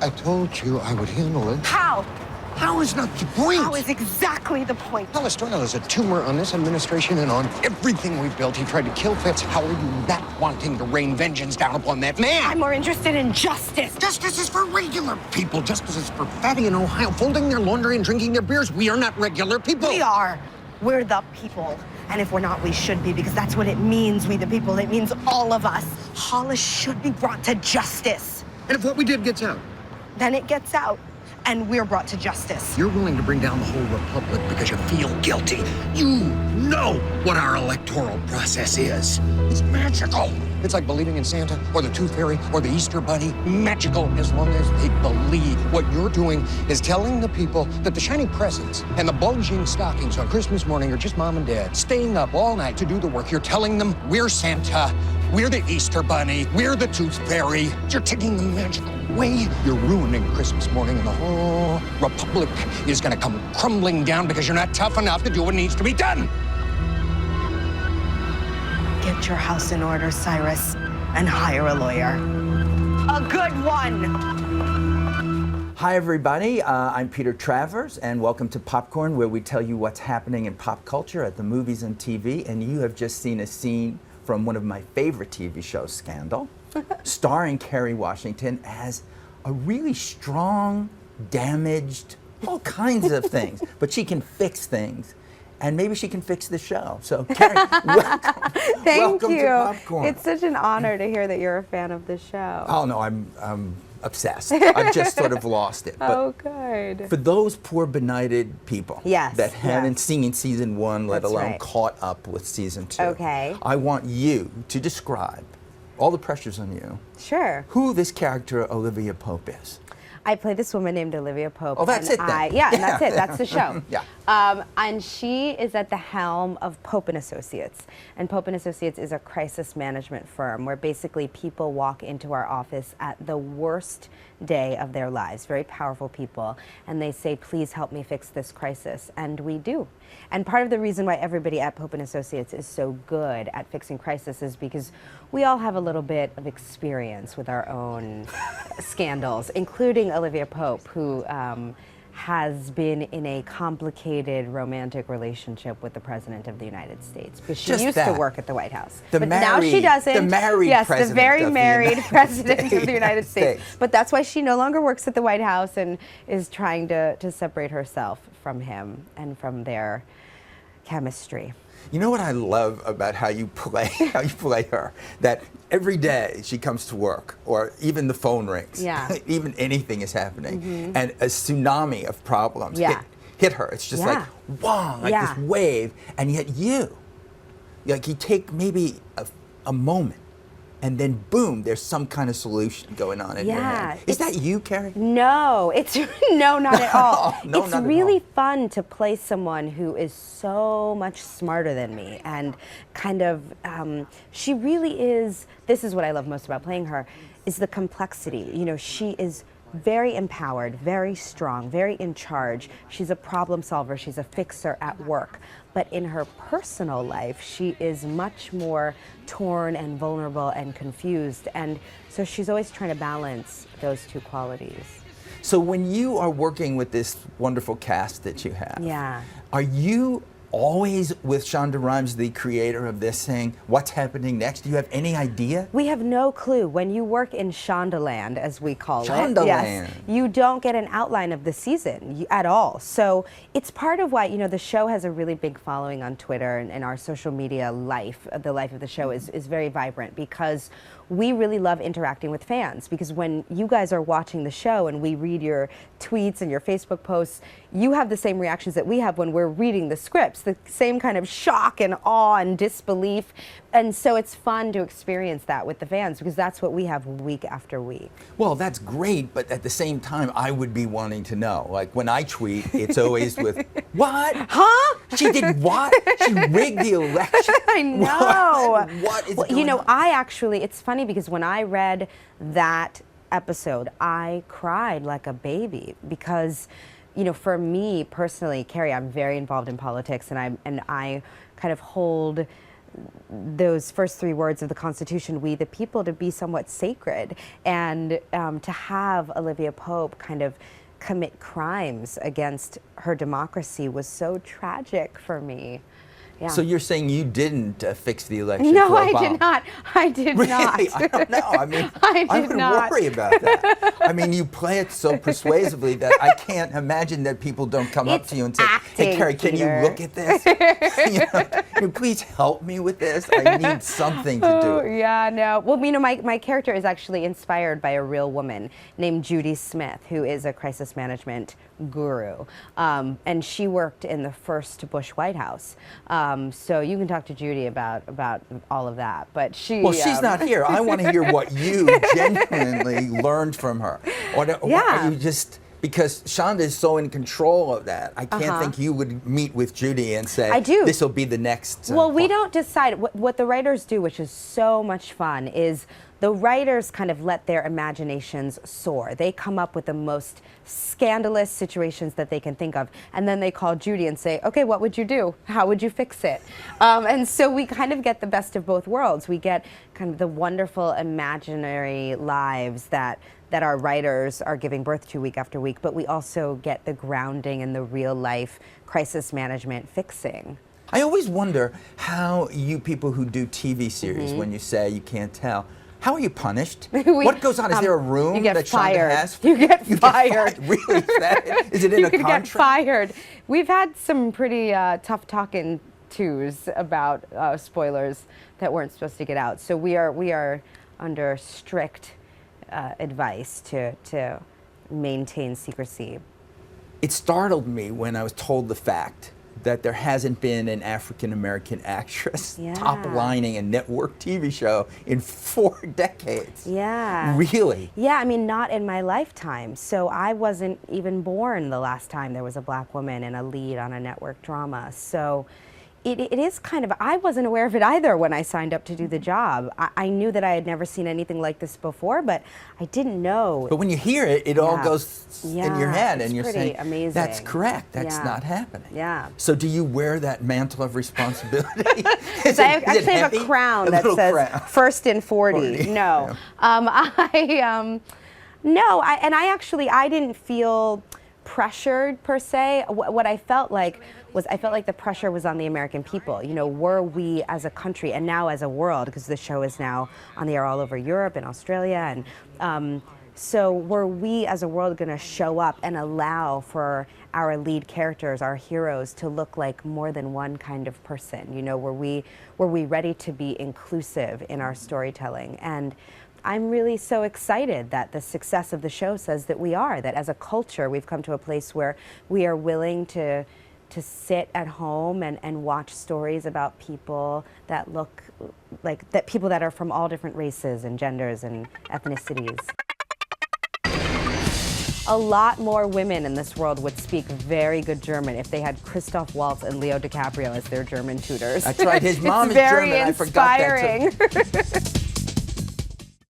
I told you I would handle it. How? How is not the point? How is exactly the point? Palestina is a tumor on this administration and on everything we've built. He tried to kill Fitz. How are you not wanting to rain vengeance down upon that man? I'm more interested in justice. Justice is for regular people. Justice is for Fatty in Ohio folding their laundry and drinking their beers. We are not regular people. We are. We're the people. And if we're not, we should be, because that's what it means, we the people. It means all of us. Hollis should be brought to justice. And if what we did gets out? Then it gets out, and we're brought to justice. You're willing to bring down the whole republic because you feel guilty. You know what our electoral process is. It's magical. It's like believing in Santa or the Tooth Fairy or the Easter Bunny. Magical as long as they believe. What you're doing is telling the people that the shiny presents and the bulging stockings on Christmas morning are just mom and dad staying up all night to do the work. You're telling them we're Santa, we're the Easter Bunny, we're the Tooth Fairy. You're taking the magic away. You're ruining Christmas morning, and the whole republic is gonna come crumbling down because you're not tough enough to do what needs to be done. Get your house in order, Cyrus, and hire a lawyer. A good one! Hi, everybody. I'm Peter Travers, and welcome to Popcorn, where we tell you what's happening in pop culture at the movies and TV. And you have just seen a scene from one of my favorite TV shows, Scandal, starring Kerry Washington as a really strong, damaged, all kinds of things. But she can fix things. And maybe she can fix the show. So, Kerry, welcome. Thank welcome you. to Popcorn. It's such an honor to hear that you're a fan of the show. Oh, no, I'm obsessed. I've just sort of lost it. But oh, good. for those poor benighted people that haven't seen season 1, let alone caught up with season 2, okay, I want you to describe, all the pressure's on you, sure, who this character Olivia Pope is. I play this woman named Olivia Pope. Oh, that's it then. Yeah, and that's it. That's the show. Yeah. And she is at the helm of Pope & Associates. And Pope & Associates is a crisis management firm where basically people walk into our office at the worst day of their lives, very powerful people, and they say, please help me fix this crisis. And we do. And part of the reason why everybody at Pope & Associates is so good at fixing crisis is because we all have a little bit of experience with our own scandals, including Olivia Pope, who has been in a complicated romantic relationship with the President of the United States. Because she used to work at the White House. But now she doesn't. The married president. Yes, the very married president of the United States. But that's why she no longer works at the White House and is trying to separate herself from him and from their chemistry. You know what I love about how you play her? That every day she comes to work, or even the phone rings, even anything is happening, and a tsunami of problems hit her. It's just like, wow, like this wave, and yet you take maybe a moment, and then boom, there's some kind of solution going on in your head. Is that you, Kerry? No, no, not at all. No, it's not really at all. fun to play someone who is so much smarter than me, and kind of, she really is, this is what I love most about playing her, is the complexity. You know, she is very empowered, very strong, very in charge. She's a problem solver, she's a fixer at work. But in her personal life, she is much more torn and vulnerable and confused. And so she's always trying to balance those two qualities. So when you are working with this wonderful cast that you have, are you always with Shonda Rhimes, the creator of this, saying, what's happening next? Do you have any idea? We have no clue. When you work in Shondaland, as we call Shondaland. You don't get an outline of the season at all. So it's part of why, you know, the show has a really big following on Twitter, and our social media life, the life of the show is very vibrant, because we really love interacting with fans. Because when you guys are watching the show and we read your tweets and your Facebook posts, you have the same reactions that we have when we're reading the scripts, the same kind of shock and awe and disbelief. And so it's fun to experience that with the fans, because that's what we have week after week. Well, that's great, but at the same time, I would be wanting to know. Like, when I tweet, it's always with, what? Huh? She did what? She rigged the election? I know. What is going on? You know, I actually, it's funny because when I read that episode, I cried like a baby, because, you know, for me personally, Kerry, I'm very involved in politics, and I kind of hold those first three words of the Constitution, we the people, to be somewhat sacred, and to have Olivia Pope kind of commit crimes against her democracy was so tragic for me. Yeah. So you're saying you didn't fix the election No, for I Obama? did not. I did Really? not. I don't know. I mean, I would not. worry about that. I mean, you play it so persuasively that I can't imagine that people don't come up It's to you and say, acting, "Hey, Kerry, can Peter." you look at this? Can you please help me with this? I need something to do." Oh, yeah, no. Well, you know, my character is actually inspired by a real woman named Judy Smith, who is a crisis management guru. And she worked in the first Bush White House. So you can talk to Judy about all of that. But Well, she's not here. I want to hear what you genuinely learned from her. Or are you just, because Shonda is so in control of that, I can't think you would meet with Judy and say, I do. "This will be the next." Well, we don't decide. What the writers do, which is so much fun, is the writers kind of let their imaginations soar. They come up with the most scandalous situations that they can think of, and then they call Judy and say, "Okay, what would you do? How would you fix it?" And so we kind of get the best of both worlds. We get kind of the wonderful imaginary lives that our writers are giving birth to week after week, but we also get the grounding in the real life crisis management fixing. I always wonder how you people who do TV series, when you say you can't tell, how are you punished? What goes on? Is there a room you get that fired. Shonda has? You get fired. Really? Is it in You a could contract? get fired. We've had some pretty tough talking tos about spoilers that weren't supposed to get out. So we are under strict advice to maintain secrecy. It startled me when I was told the fact that there hasn't been an African-American actress top-lining a network TV show in 4 decades. Yeah. Really? Yeah, I mean, not in my lifetime. So I wasn't even born the last time there was a black woman in a lead on a network drama. So it is kind of, I wasn't aware of it either when I signed up to do the job. I knew that I had never seen anything like this before, but I didn't know. But when you hear it, it all goes in your head, and you're pretty saying, amazing. "That's correct. That's Yeah. not happening." Yeah. So do you wear that mantle of responsibility? I actually have a crown that says "First in 40." No, no. I didn't feel pressured per se. What I felt like was the pressure was on the American people. You know, were we as a country and now as a world, because the show is now on the air all over Europe and Australia, and so were we as a world going to show up and allow for our lead characters, our heroes, to look like more than one kind of person? You know, were we ready to be inclusive in our storytelling? And I'm really so excited that the success of the show says that we are, that as a culture we've come to a place where we are willing to sit at home and watch stories about people that look like, that people that are from all different races and genders and ethnicities. A lot more women in this world would speak very good German if they had Christoph Waltz and Leo DiCaprio as their German tutors. That's right. His mom It's is very German. I forgot that too. inspiring.